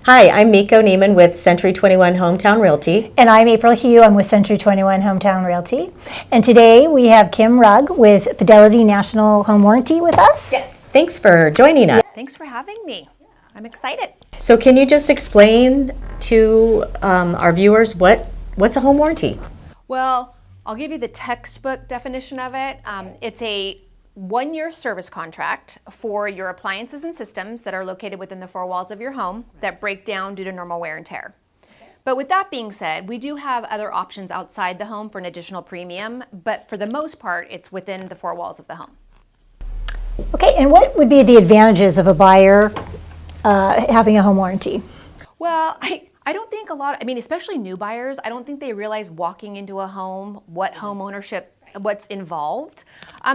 Hi, I'm Miko Neiman with Century 21 Hometown Realty. And I'm April Hugh. I'm with Century 21 Hometown Realty. And today we have Kim Rugg with Fidelity National Home Warranty with us. Yes. Thanks for joining us. Thanks for having me. I'm excited. So can you just explain to our viewers what's a home warranty? Well, I'll give you the textbook definition of it. It's a one-year service contract for your appliances and systems that are located within the four walls of your home that break down due to normal wear and tear. But with that being said, we do have other options outside the home for an additional premium, but for the most part, it's within the four walls of the home. Okay, and what would be the advantages of a buyer having a home warranty? Well, I don't think especially new buyers, I don't think they realize walking into a home, what home ownership, what's involved.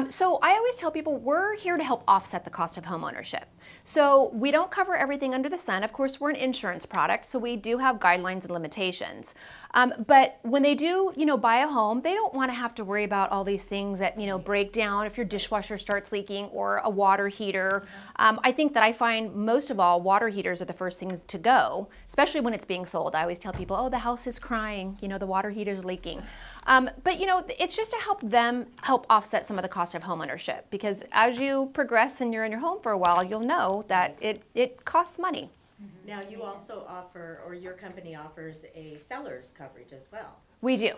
So I always tell people we're here to help offset the cost of home ownership. So we don't cover everything under the sun. Of course, we're an insurance product, so we do have guidelines and limitations. But when they do, buy a home, they don't want to have to worry about all these things that, break down if your dishwasher starts leaking or a water heater. I think that I find most of all, water heaters are the first things to go, especially when it's being sold. I always tell people, oh, the house is crying, the water heater's leaking. But it's just to help offset some of the cost of home ownership, because as you progress and you're in your home for a while, you'll know that it costs money. Now you also offer, or your company offers, a seller's coverage as well. We do.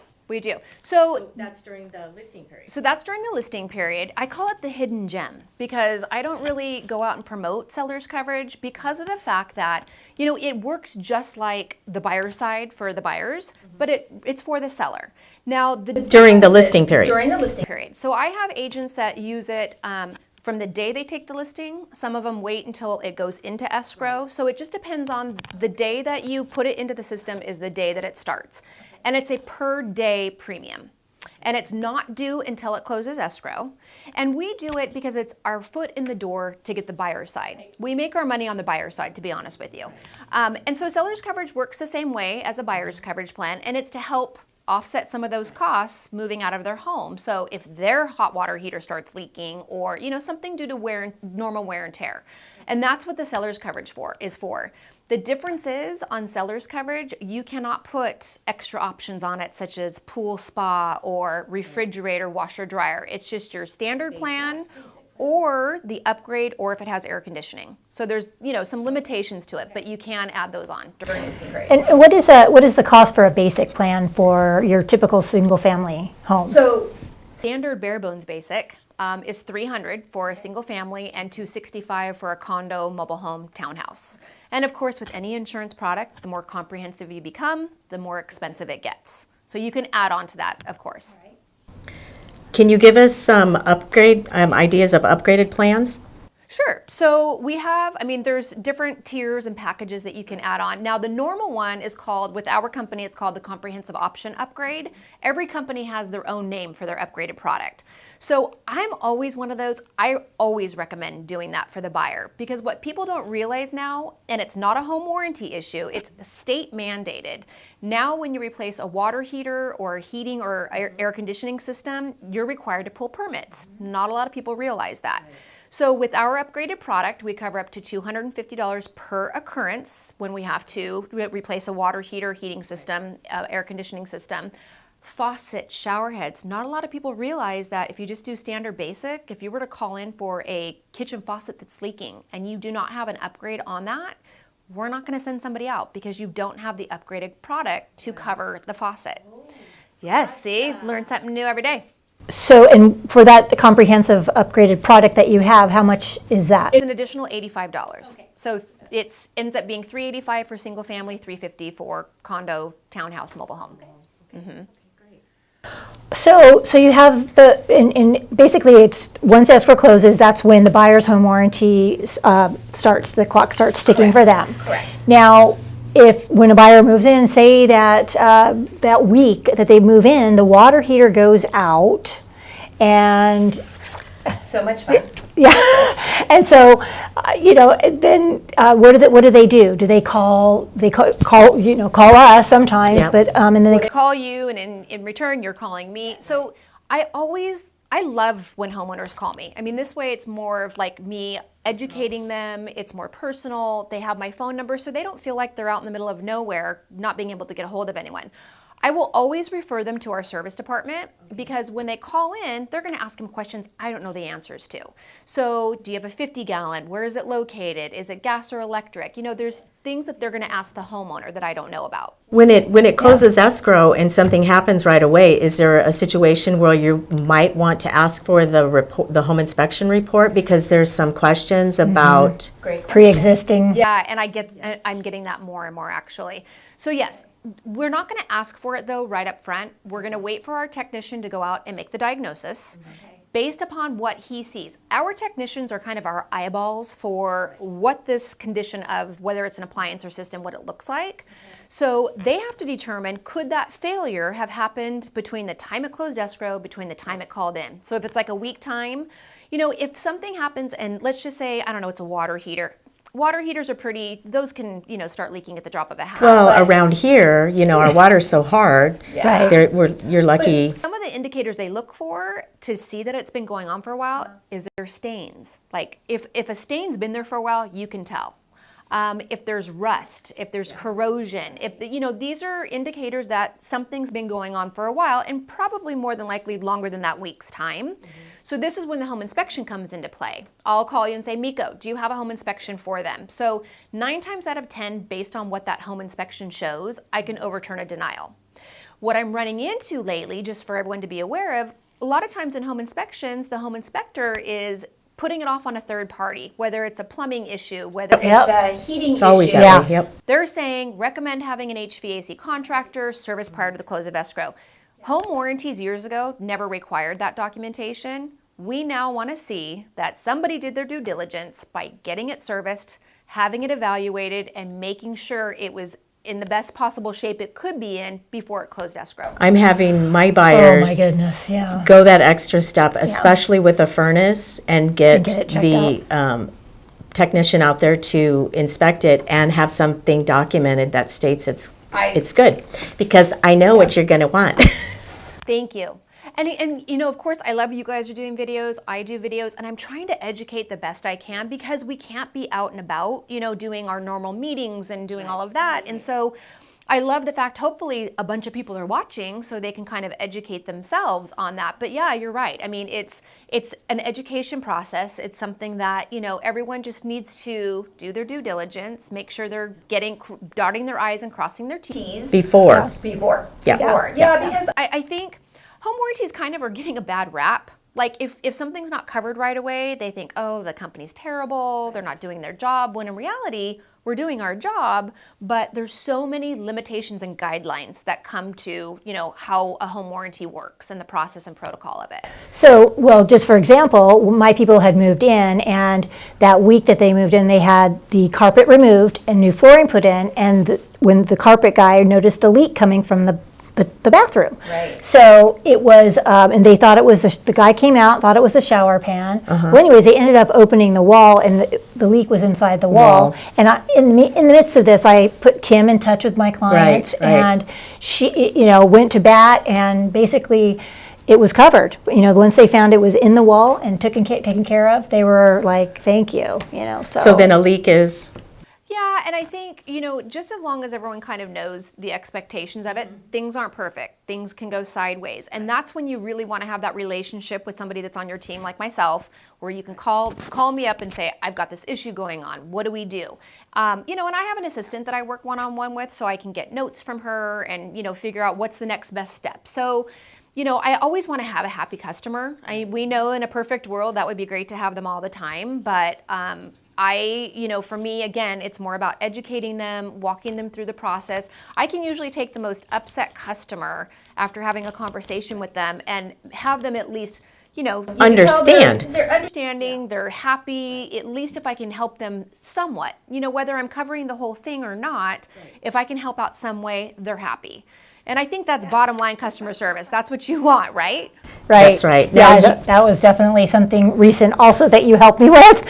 So that's during the listing period. So that's during the listing period. I call it the hidden gem because I don't really go out and promote seller's coverage because of the fact that, it works just like the buyer side for the buyers, but it's for the seller. Now, During the listing period. During the listing period. So I have agents that use it from the day they take the listing. Some of them wait until it goes into escrow. So it just depends on the day that you put it into the system is the day that it starts. And it's a per day premium. And it's not due until it closes escrow. And we do it because it's our foot in the door to get the buyer side. We make our money on the buyer side, to be honest with you. And so seller's coverage works the same way as a buyer's coverage plan, and it's to help offset some of those costs moving out of their home. So if their hot water heater starts leaking or, something due to normal wear and tear. And that's what the seller's coverage is for. The difference is on seller's coverage, you cannot put extra options on it, such as pool spa or refrigerator, washer, dryer. It's just your standard plan or the upgrade, or if it has air conditioning. So there's, some limitations to it, but you can add those on during the listing period. And what is the cost for a basic plan for your typical single family home? So standard bare bones basic is $300 for a single family and $265 for a condo, mobile home, townhouse. And of course, with any insurance product, the more comprehensive you become, the more expensive it gets. So you can add on to that, of course. Can you give us some ideas of upgraded plans? Sure. So we have, there's different tiers and packages that you can add on. Now, the normal one is called, with our company, it's called the Comprehensive Option Upgrade. Every company has their own name for their upgraded product. So I'm always one of those. I always recommend doing that for the buyer, because what people don't realize now, and it's not a home warranty issue, it's state mandated. Now, when you replace a water heater or a heating or air conditioning system, you're required to pull permits. Not a lot of people realize that. So with our upgraded product, we cover up to $250 per occurrence when we have to replace a water heater, heating system, air conditioning system. Faucet, shower heads. Not a lot of people realize that if you just do standard basic, if you were to call in for a kitchen faucet that's leaking and you do not have an upgrade on that, we're not going to send somebody out because you don't have the upgraded product to cover the faucet. Yes, see, learn something new every day. So, and for that comprehensive upgraded product that you have, how much is that? It's an additional $85. Okay. So it ends up being $385 for single family, $350 for condo, townhouse, mobile home. Mm-hmm. So you have basically it's once escrow closes, that's when the buyer's home warranty starts. The clock starts ticking. Correct. For them. Correct. Now, when a buyer moves in, say that that week that they move in, the water heater goes out, and so much fun. Yeah, and so then what do they do? Do they call us sometimes? Yeah. But and then they call you, and in return you're calling me. So I love when homeowners call me. This way it's more of like me educating them. It's more personal. They have my phone number, so they don't feel like they're out in the middle of nowhere, not being able to get a hold of anyone. I will always refer them to our service department because when they call in, they're going to ask them questions I don't know the answers to. So, do you have a 50-gallon? Where is it located? Is it gas or electric? You know, there's things that they're going to ask the homeowner that I don't know about. When it closes escrow and something happens right away, is there a situation where you might want to ask for the home inspection report because there's some questions about Pre-existing. Yeah, and I'm getting that more and more actually. So yes, we're not going to ask for it though right up front. We're going to wait for our technician to go out and make the diagnosis based upon what he sees. Our technicians are kind of our eyeballs for what this condition of, whether it's an appliance or system, what it looks like. So they have to determine, could that failure have happened between the time it closed escrow, between the time it called in? So if it's like a week time, you know, if something happens and let's just say, I don't know, it's a water heater. Water heaters are pretty, those can, you know, start leaking at the drop of a hat. well, around here, you know, our water's so hard. Right. You're lucky. Some of the indicators they look for to see that it's been going on for a while is there stains. Like if a stain's been there for a while, you can tell. If there's rust, if there's corrosion, if you know, these are indicators that something's been going on for a while and probably more than likely longer than that week's time. So this is when the home inspection comes into play. I'll call you and say, Miko, do you have a home inspection for them? So 9 times out of 10, based on what that home inspection shows, I can overturn a denial. What I'm running into lately, just for everyone to be aware of, a lot of times in home inspections, the home inspector is putting it off on a third party, whether it's a plumbing issue, whether it's a heating It's always issue. that way, yep. They're saying recommend having an HVAC contractor service prior to the close of escrow. Home warranties years ago never required that documentation. We now want to see that somebody did their due diligence by getting it serviced, having it evaluated, and making sure it was in the best possible shape it could be in before it closed escrow. I'm having my Oh buyers my goodness, yeah. go that extra step, especially with a furnace, and get it checked the technician out there to inspect it and have something documented that states it's good, because I know what you're going to want. Thank you. And you know, of course, I love you guys are doing videos. I do videos, and I'm trying to educate the best I can because we can't be out and about, you know, doing our normal meetings and doing all of that. And so I love the fact, hopefully a bunch of people are watching so they can kind of educate themselves on that. But yeah, you're right. I mean, it's an education process. It's something that, you know, everyone just needs to do their due diligence, make sure they're dotting their I's and crossing their T's. Before. Yeah, because I think home warranties kind of are getting a bad rap. Like if something's not covered right away, they think, oh, the company's terrible, they're not doing their job, when in reality, we're doing our job, but there's so many limitations and guidelines that come to, you know, how a home warranty works and the process and protocol of it. So, well, just for example, my people had moved in, and that week that they moved in, they had the carpet removed and new flooring put in, and when the carpet guy noticed a leak coming from the bathroom. Right. So it was, and they thought it was, the guy came out, thought it was a shower pan. Well, anyways, they ended up opening the wall, and the leak was inside the wall. And in the midst of this, I put Kim in touch with my clients, Right. and she, you know, went to bat, and basically it was covered. You know, once they found it was in the wall and taken care of, they were like, thank you, you know, So then a leak is... Yeah, and I think, you know, just as long as everyone kind of knows the expectations of it, things aren't perfect. Things can go sideways. And that's when you really want to have that relationship with somebody that's on your team like myself, where you can call me up and say, I've got this issue going on. What do we do? You know, and I have an assistant that I work one-on-one with, so I can get notes from her and, you know, figure out what's the next best step. So, you know, I always want to have a happy customer. We know in a perfect world that would be great to have them all the time, but you know, for me, again, it's more about educating them, walking them through the process. I can usually take the most upset customer after having a conversation with them and have them at least, you know, Understand. They're understanding, they're happy, at least if I can help them somewhat. You know, whether I'm covering the whole thing or not, if I can help out some way, they're happy. And I think that's bottom line customer service. That's what you want, right? Right. That's right. Yeah, Now that was definitely something recent also that you helped me with.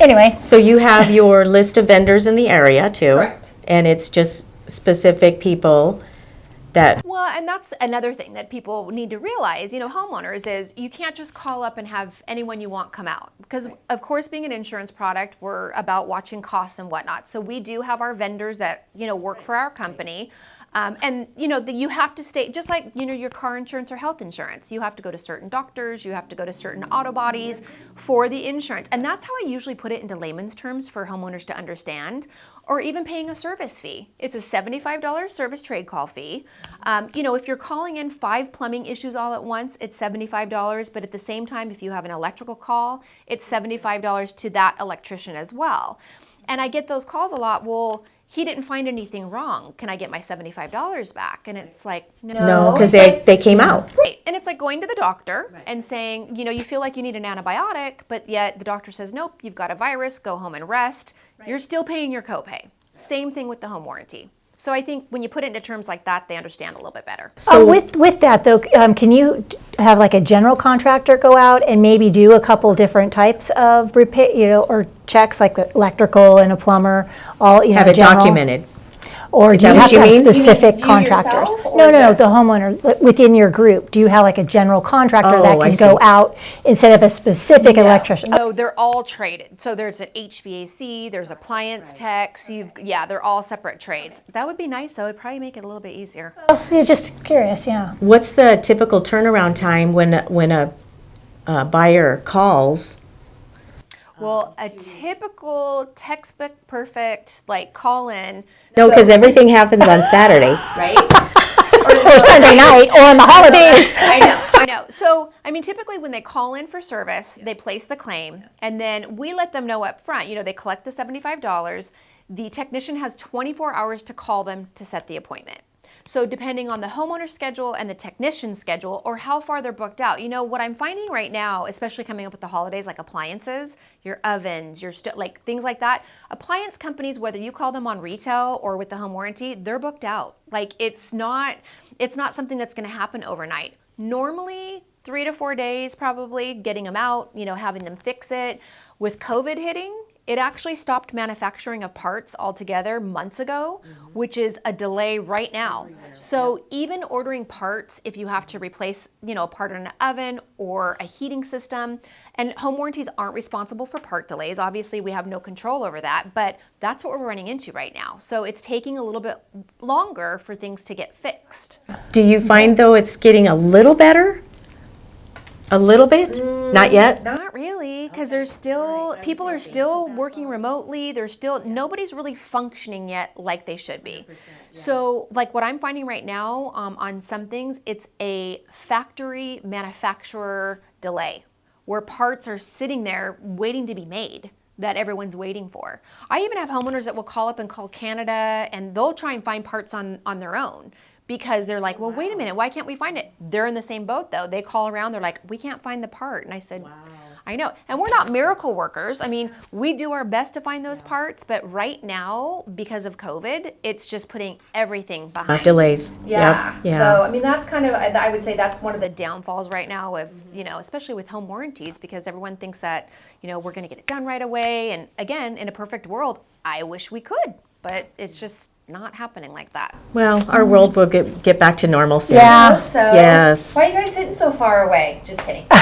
Anyway. So you have your list of vendors in the area too. Correct. And it's just specific people that, Well, and that's another thing that people need to realize, homeowners, is you can't just call up and have anyone you want come out. Because, of course, being an insurance product, we're about watching costs and whatnot. So we do have our vendors that, work for our company. And you have to stay, just like your car insurance or health insurance, you have to go to certain doctors, you have to go to certain auto bodies for the insurance. And that's how I usually put it into layman's terms for homeowners to understand, or even paying a service fee. It's a $75 service trade call fee. If you're calling in 5 plumbing issues all at once, it's $75. But at the same time, if you have an electrical call, it's $75 to that electrician as well. And I get those calls a lot. Well, he didn't find anything wrong. Can I get my $75 back? And it's like, no, because they came out. Right. And it's like going to the doctor and saying, you feel like you need an antibiotic, but yet the doctor says, nope, you've got a virus, go home and rest. You're still paying your copay. Same thing with the home warranty. So I think when you put it into terms like that, they understand a little bit better. So with that though, can you have like a general contractor go out and maybe do a couple different types of repair, or checks, like the electrical and a plumber, all, Have it general? documented. Or do that you what have to you have mean? specific You contractors? yourself, or No, just- the homeowner within your group. Do you have like a general contractor that Oh, I can go see. out instead of a specific electrician? No, they're all traded. So there's an HVAC, there's appliance techs, they're all separate trades. That would be nice though. It'd probably make it a little bit easier. Yeah, just curious, yeah. What's the typical turnaround time when a buyer calls? Well, a typical textbook perfect like call-in. No, because everything happens on Saturday. Right? Or Sunday night, or on the holidays. I know. So, typically when they call in for service, they place the claim, and then we let them know up front. They collect the $75. The technician has 24 hours to call them to set the appointment. So depending on the homeowner's schedule and the technician's schedule, or how far they're booked out, what I'm finding right now, especially coming up with the holidays, like appliances, your ovens, like things like that, appliance companies, whether you call them on retail or with the home warranty, they're booked out. Like it's not something that's going to happen overnight. Normally 3 to 4 days, probably getting them out, having them fix it. With COVID hitting, it actually stopped manufacturing of parts altogether months ago, which is a delay right now. So even ordering parts, if you have to replace, a part in an oven or a heating system, and home warranties aren't responsible for part delays. Obviously, we have no control over that, but that's what we're running into right now. So it's taking a little bit longer for things to get fixed. Do you find, though, it's getting a little better? A little bit? Not yet? Not really, because there's still, people are still working remotely. Nobody's really functioning yet like they should be. So like what I'm finding right now on some things, it's a factory manufacturer delay where parts are sitting there waiting to be made that everyone's waiting for. I even have homeowners that will call up and call Canada, and they'll try and find parts on their own. Because they're like, well, wait a minute, why can't we find it? They're in the same boat, though. They call around, they're like, we can't find the part. And I said, I know. And we're not miracle workers. We do our best to find those parts, but right now, because of COVID, it's just putting everything behind. Delays. Yeah. Yep. Yeah. So, that's kind of, I would say that's one of the downfalls right now of, especially with home warranties, because everyone thinks that, we're going to get it done right away. And again, in a perfect world, I wish we could, but it's just not happening like that. Well, our world will get back to normal soon. Yeah. So, Yes. why are you guys sitting so far away? Just kidding. Come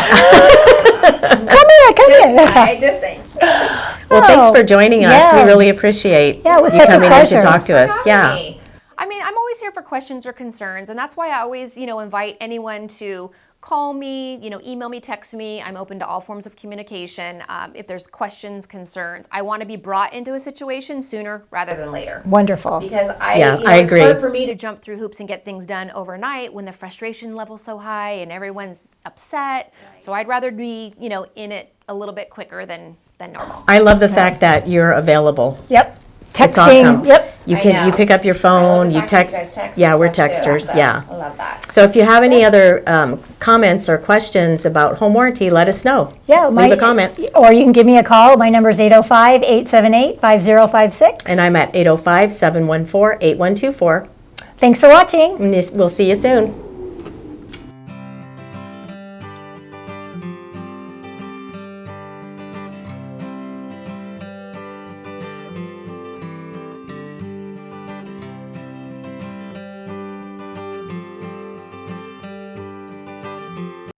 here. I just saying. Well, thanks for joining us. Yeah. We really appreciate Yeah, it was you such a coming in pleasure. to talk to us. Having Yeah. me. I'm always here for questions or concerns, and that's why I always, invite anyone to call me, email me, text me. I'm open to all forms of communication. If there's questions, concerns, I want to be brought into a situation sooner rather than later. Wonderful. Because I it's agree. hard for me to jump through hoops and get things done overnight when the frustration level's so high and everyone's upset. So I'd rather be, in it a little bit quicker than normal. I love the fact that you're available. Yep. It's Texting. awesome. Yep. You I can you know. pick up your phone, you text. Yeah, we're texters. Yeah. I love that. So if you have any other comments or questions about home warranty, let us know. Yeah. Leave a comment. Or you can give me a call. My number is 805-878-5056. And I'm at 805-714-8124. Thanks for watching. And we'll see you soon.